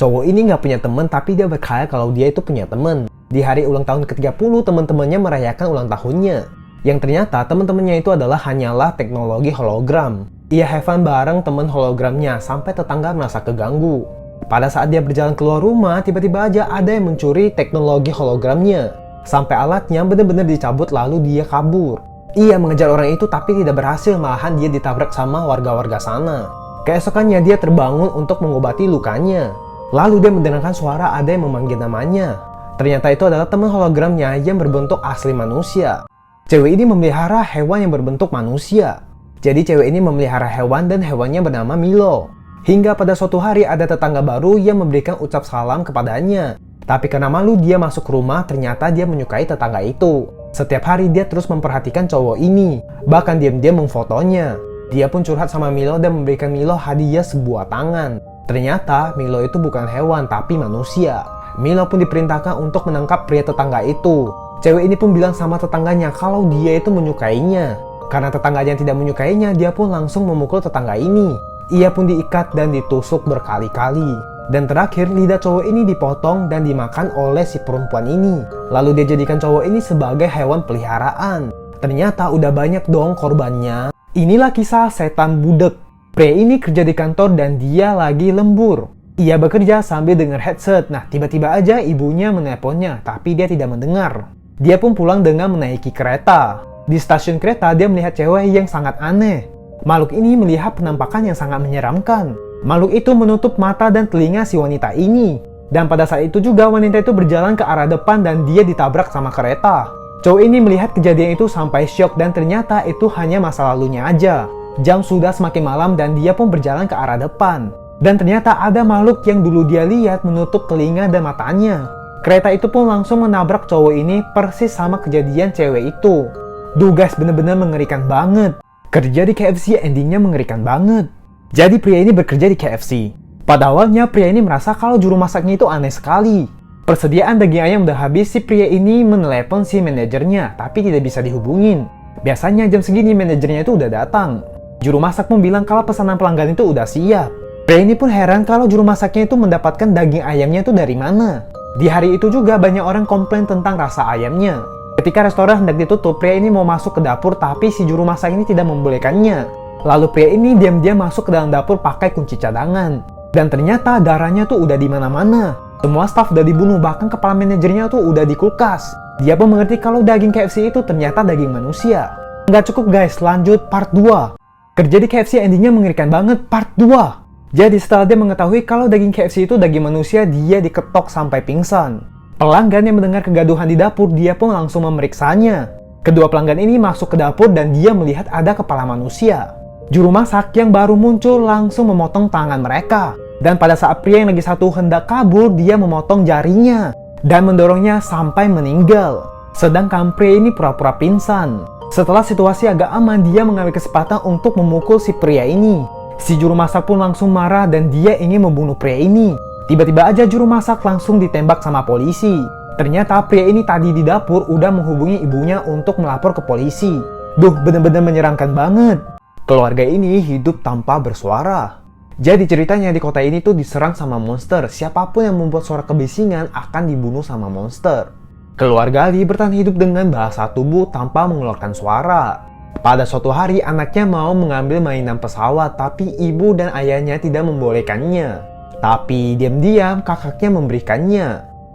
Cowok ini nggak punya temen, tapi dia berkhayal kalau dia itu punya temen. Di hari ulang tahun ke-30, teman-temannya merayakan ulang tahunnya. Yang ternyata teman-temannya itu hanyalah teknologi hologram. Ia have fun bareng temen hologramnya, sampai tetangga merasa keganggu. Pada saat dia berjalan keluar rumah, tiba-tiba aja ada yang mencuri teknologi hologramnya. Sampai alatnya benar-benar dicabut lalu dia kabur. Ia mengejar orang itu tapi tidak berhasil, malahan dia ditabrak sama warga-warga sana. Keesokannya dia terbangun untuk mengobati lukanya. Lalu dia mendengarkan suara ada yang memanggil namanya. Ternyata itu adalah teman hologramnya yang berbentuk asli manusia. Cewek ini memelihara hewan yang berbentuk manusia. Jadi cewek ini memelihara hewan dan hewannya bernama Milo. Hingga pada suatu hari ada tetangga baru yang memberikan ucap salam kepadanya. Tapi karena malu dia masuk rumah, ternyata dia menyukai tetangga itu. Setiap hari dia terus memperhatikan cowok ini, bahkan diam-diam memfotonya. Dia pun curhat sama Milo dan memberikan Milo hadiah sebuah tangan. Ternyata Milo itu bukan hewan tapi manusia. Milo pun diperintahkan untuk menangkap pria tetangga itu. Cewek ini pun bilang sama tetangganya kalau dia itu menyukainya. Karena tetangganya tidak menyukainya, dia pun langsung memukul tetangga ini. Ia pun diikat dan ditusuk berkali-kali. Dan terakhir, lidah cowok ini dipotong dan dimakan oleh si perempuan ini. Lalu dia jadikan cowok ini sebagai hewan peliharaan. Ternyata udah banyak dong korbannya. Inilah kisah setan budek. Pria ini kerja di kantor dan dia lagi lembur. Ia bekerja sambil dengar headset. Nah, tiba-tiba aja ibunya menelponnya, tapi dia tidak mendengar. Dia pun pulang dengan menaiki kereta. Di stasiun kereta, dia melihat cewek yang sangat aneh. Makhluk ini melihat penampakan yang sangat menyeramkan. Makhluk itu menutup mata dan telinga si wanita ini. Dan pada saat itu juga wanita itu berjalan ke arah depan dan dia ditabrak sama kereta. Cowok ini melihat kejadian itu sampai syok dan ternyata itu hanya masa lalunya aja. Jam sudah semakin malam dan dia pun berjalan ke arah depan. Dan ternyata ada makhluk yang dulu dia lihat menutup telinga dan matanya. Kereta itu pun langsung menabrak cowok ini persis sama kejadian cewek itu. Duh guys, bener-bener mengerikan banget. Kerja di KFC endingnya mengerikan banget. Jadi pria ini bekerja di KFC. Pada awalnya pria ini merasa kalau juru masaknya itu aneh sekali. Persediaan daging ayam udah habis, si pria ini menelepon si manajernya, tapi tidak bisa dihubungin. Biasanya jam segini manajernya itu udah datang. Juru masak pun bilang kalau pesanan pelanggan itu udah siap. Pria ini pun heran kalau juru masaknya itu mendapatkan daging ayamnya itu dari mana. Di hari itu juga banyak orang komplain tentang rasa ayamnya. Ketika restoran hendak ditutup, pria ini mau masuk ke dapur tapi si juru masak ini tidak membolehkannya. Lalu pria ini diam-diam masuk ke dalam dapur pakai kunci cadangan. Dan ternyata darahnya tuh udah di mana-mana. Semua staf udah dibunuh, bahkan kepala manajernya tuh udah di kulkas. Dia pun mengerti kalau daging KFC itu ternyata daging manusia. Nggak cukup guys, lanjut part 2. Kerja di KFC endingnya mengerikan banget, part 2. Jadi setelah dia mengetahui kalau daging KFC itu daging manusia, dia diketok sampai pingsan. Pelanggan yang mendengar kegaduhan di dapur, dia pun langsung memeriksanya. Kedua pelanggan ini masuk ke dapur dan dia melihat ada kepala manusia. Juru masak yang baru muncul langsung memotong tangan mereka. Dan pada saat pria yang lagi satu hendak kabur, dia memotong jarinya dan mendorongnya sampai meninggal. Sedangkan pria ini pura-pura pingsan. Setelah situasi agak aman, dia mengambil kesempatan untuk memukul si pria ini. Si juru masak pun langsung marah dan dia ingin membunuh pria ini. Tiba-tiba aja juru masak langsung ditembak sama polisi. Ternyata pria ini tadi di dapur udah menghubungi ibunya untuk melapor ke polisi. Duh, bener-bener menyeramkan banget. Keluarga ini hidup tanpa bersuara. Jadi ceritanya di kota ini tuh diserang sama monster. Siapapun yang membuat suara kebisingan akan dibunuh sama monster. Keluarga Ali bertahan hidup dengan bahasa tubuh tanpa mengeluarkan suara. Pada suatu hari anaknya mau mengambil mainan pesawat, tapi ibu dan ayahnya tidak membolehkannya. Tapi diam-diam kakaknya memberikannya.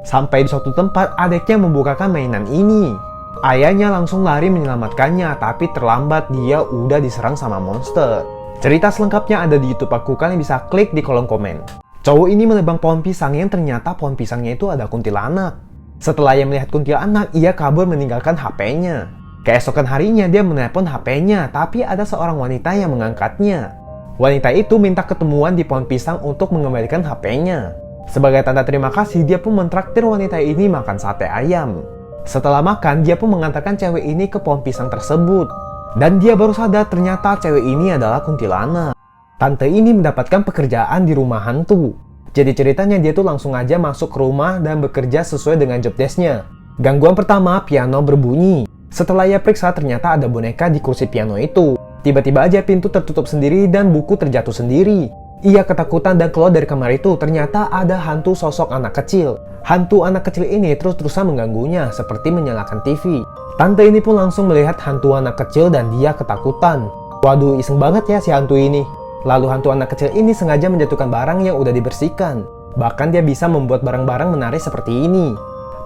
Sampai di suatu tempat adiknya membukakan mainan ini. Ayahnya langsung lari menyelamatkannya, tapi terlambat, dia udah diserang sama monster. Cerita selengkapnya ada di YouTube aku, kalian bisa klik di kolom komen. Cowok ini menebang pohon pisang yang ternyata pohon pisangnya itu ada kuntilanak. Setelah ia melihat kuntilanak, ia kabur meninggalkan HP-nya. Keesokan harinya dia menelpon HP-nya, tapi ada seorang wanita yang mengangkatnya. Wanita itu minta ketemuan di pohon pisang untuk mengembalikan HP-nya. Sebagai tanda terima kasih, dia pun mentraktir wanita ini makan sate ayam. Setelah makan, dia pun mengantarkan cewek ini ke pohon pisang tersebut. Dan dia baru sadar ternyata cewek ini adalah kuntilanak. Tante ini mendapatkan pekerjaan di rumah hantu. Jadi ceritanya dia tuh langsung aja masuk ke rumah dan bekerja sesuai dengan job desk-nya. Gangguan pertama, piano berbunyi. Setelah ia periksa, ternyata ada boneka di kursi piano itu. Tiba-tiba aja pintu tertutup sendiri dan buku terjatuh sendiri. Ia ketakutan dan keluar dari kamar itu. Ternyata ada hantu sosok anak kecil. Hantu anak kecil ini terus-terusan mengganggunya seperti menyalakan TV. Tante ini pun langsung melihat hantu anak kecil dan dia ketakutan. Waduh, iseng banget ya si hantu ini. Lalu hantu anak kecil ini sengaja menjatuhkan barang yang udah dibersihkan. Bahkan dia bisa membuat barang-barang menarik seperti ini.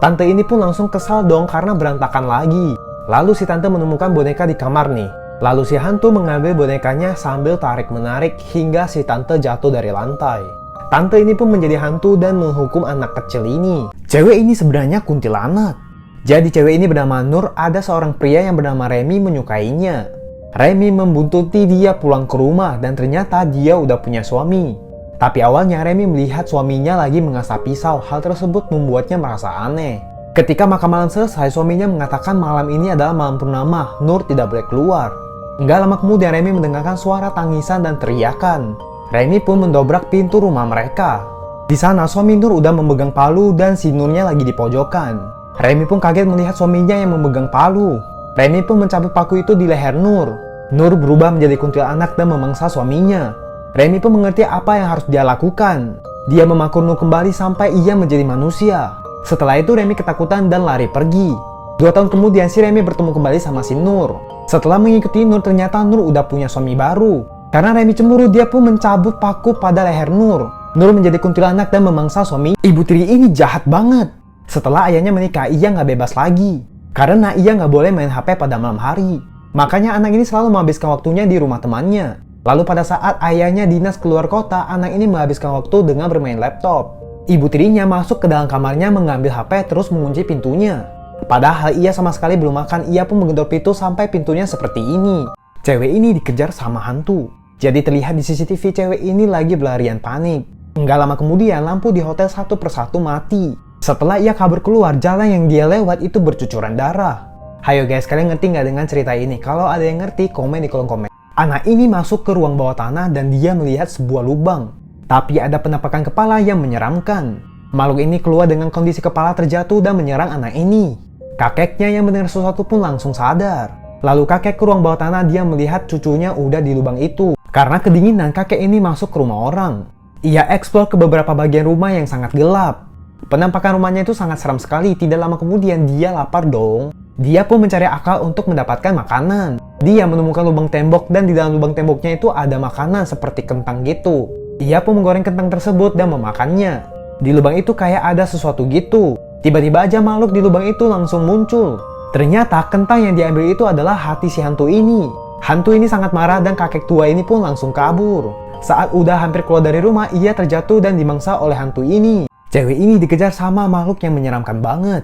Tante ini pun langsung kesal dong karena berantakan lagi. Lalu si tante menemukan boneka di kamar nih. Lalu si hantu mengambil bonekanya sambil tarik-menarik hingga si tante jatuh dari lantai. Tante ini pun menjadi hantu dan menghukum anak kecil ini. Cewek ini sebenarnya kuntilanak. Jadi cewek ini bernama Nur, ada seorang pria yang bernama Remy menyukainya. Remy membuntuti dia pulang ke rumah dan ternyata dia udah punya suami. Tapi awalnya Remy melihat suaminya lagi mengasah pisau. Hal tersebut membuatnya merasa aneh. Ketika makan malam selesai, suaminya mengatakan malam ini adalah malam purnama, Nur tidak boleh keluar. Enggak lama kemudian Remy mendengarkan suara tangisan dan teriakan. Remy pun mendobrak pintu rumah mereka. Di sana suami Nur udah memegang palu dan si Nurnya lagi di pojokan. Remy pun kaget melihat suaminya yang memegang palu. Remy pun mencabut paku itu di leher Nur. Nur berubah menjadi kuntilanak dan memangsa suaminya. Remy pun mengerti apa yang harus dia lakukan. Dia memakur Nur kembali sampai ia menjadi manusia. Setelah itu Remy ketakutan dan lari pergi. 2 tahun kemudian si Remy bertemu kembali sama si Nur. Setelah mengikuti Nur, ternyata Nur udah punya suami baru. Karena Remy cemburu, dia pun mencabut paku pada leher Nur. Nur menjadi kuntilanak dan memangsa suami. Ibu tiri ini jahat banget. Setelah ayahnya menikah, ia nggak bebas lagi. Karena ia nggak boleh main HP pada malam hari. Makanya anak ini selalu menghabiskan waktunya di rumah temannya. Lalu pada saat ayahnya dinas keluar kota, anak ini menghabiskan waktu dengan bermain laptop. Ibu tirinya masuk ke dalam kamarnya mengambil HP terus mengunci pintunya. Padahal ia sama sekali belum makan, ia pun menggedor pintu sampai pintunya seperti ini. Cewek ini dikejar sama hantu. Jadi terlihat di CCTV cewek ini lagi berlarian panik. Enggak lama kemudian lampu di hotel satu persatu mati. Setelah ia kabur keluar, jalan yang dia lewat itu bercucuran darah. Hayo guys, kalian ngerti nggak dengan cerita ini? Kalau ada yang ngerti, komen di kolom komen. Anak ini masuk ke ruang bawah tanah dan dia melihat sebuah lubang. Tapi ada penampakan kepala yang menyeramkan. Makhluk ini keluar dengan kondisi kepala terjatuh dan menyerang anak ini. Kakeknya yang mendengar sesuatu pun langsung sadar. Lalu kakek ke ruang bawah tanah, dia melihat cucunya udah di lubang itu. Karena kedinginan, kakek ini masuk ke rumah orang. Ia eksplor ke beberapa bagian rumah yang sangat gelap. Penampakan rumahnya itu sangat seram sekali. Tidak lama kemudian dia lapar dong. Dia pun mencari akal untuk mendapatkan makanan. Dia menemukan lubang tembok dan di dalam lubang temboknya itu ada makanan seperti kentang gitu. Ia pun menggoreng kentang tersebut dan memakannya. Di lubang itu kayak ada sesuatu gitu. Tiba-tiba aja makhluk di lubang itu langsung muncul. Ternyata kentang yang diambil itu adalah hati si hantu ini. Hantu ini sangat marah dan kakek tua ini pun langsung kabur. Saat udah hampir keluar dari rumah, ia terjatuh dan dimangsa oleh hantu ini. Cewek ini dikejar sama makhluk yang menyeramkan banget.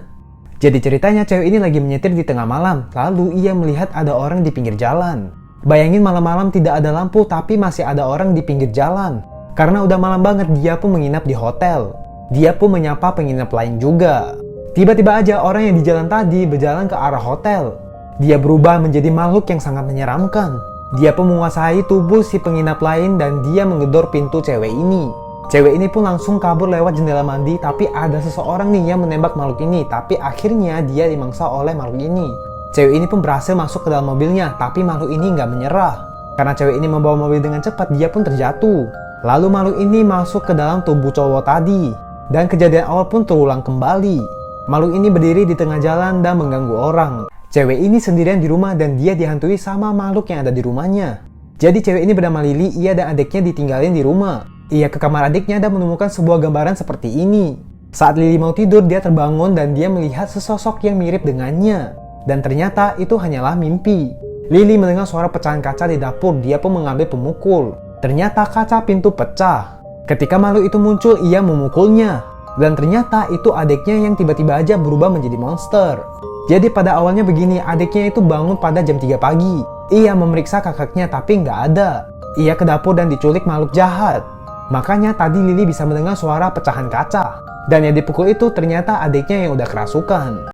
Jadi ceritanya cewek ini lagi menyetir di tengah malam. Lalu ia melihat ada orang di pinggir jalan. Bayangin malam-malam tidak ada lampu tapi masih ada orang di pinggir jalan. Karena udah malam banget, dia pun menginap di hotel. Dia pun menyapa penginap lain juga. Tiba-tiba aja orang yang di jalan tadi berjalan ke arah hotel. Dia berubah menjadi makhluk yang sangat menyeramkan. Dia pun menguasai tubuh si penginap lain dan dia menggedor pintu cewek ini. Cewek ini pun langsung kabur lewat jendela mandi, tapi ada seseorang nih yang menembak makhluk ini. Tapi akhirnya dia dimangsa oleh makhluk ini. Cewek ini pun berhasil masuk ke dalam mobilnya, tapi makhluk ini nggak menyerah. Karena cewek ini membawa mobil dengan cepat, dia pun terjatuh. Lalu makhluk ini masuk ke dalam tubuh cowok tadi. Dan kejadian awal pun terulang kembali. Makhluk ini berdiri di tengah jalan dan mengganggu orang. Cewek ini sendirian di rumah dan dia dihantui sama makhluk yang ada di rumahnya. Jadi cewek ini bernama Lily, ia dan adiknya ditinggalin di rumah. Ia ke kamar adiknya dan menemukan sebuah gambaran seperti ini. Saat Lily mau tidur, dia terbangun dan dia melihat sesosok yang mirip dengannya. Dan ternyata itu hanyalah mimpi. Lily mendengar suara pecahan kaca di dapur, dia pun mengambil pemukul. Ternyata kaca pintu pecah. Ketika makhluk itu muncul, ia memukulnya. Dan ternyata itu adiknya yang tiba-tiba aja berubah menjadi monster. Jadi pada awalnya begini, adiknya itu bangun pada jam 3 pagi. Ia memeriksa kakaknya tapi nggak ada. Ia ke dapur dan diculik makhluk jahat. Makanya tadi Lily bisa mendengar suara pecahan kaca. Dan yang dipukul itu ternyata adiknya yang udah kerasukan.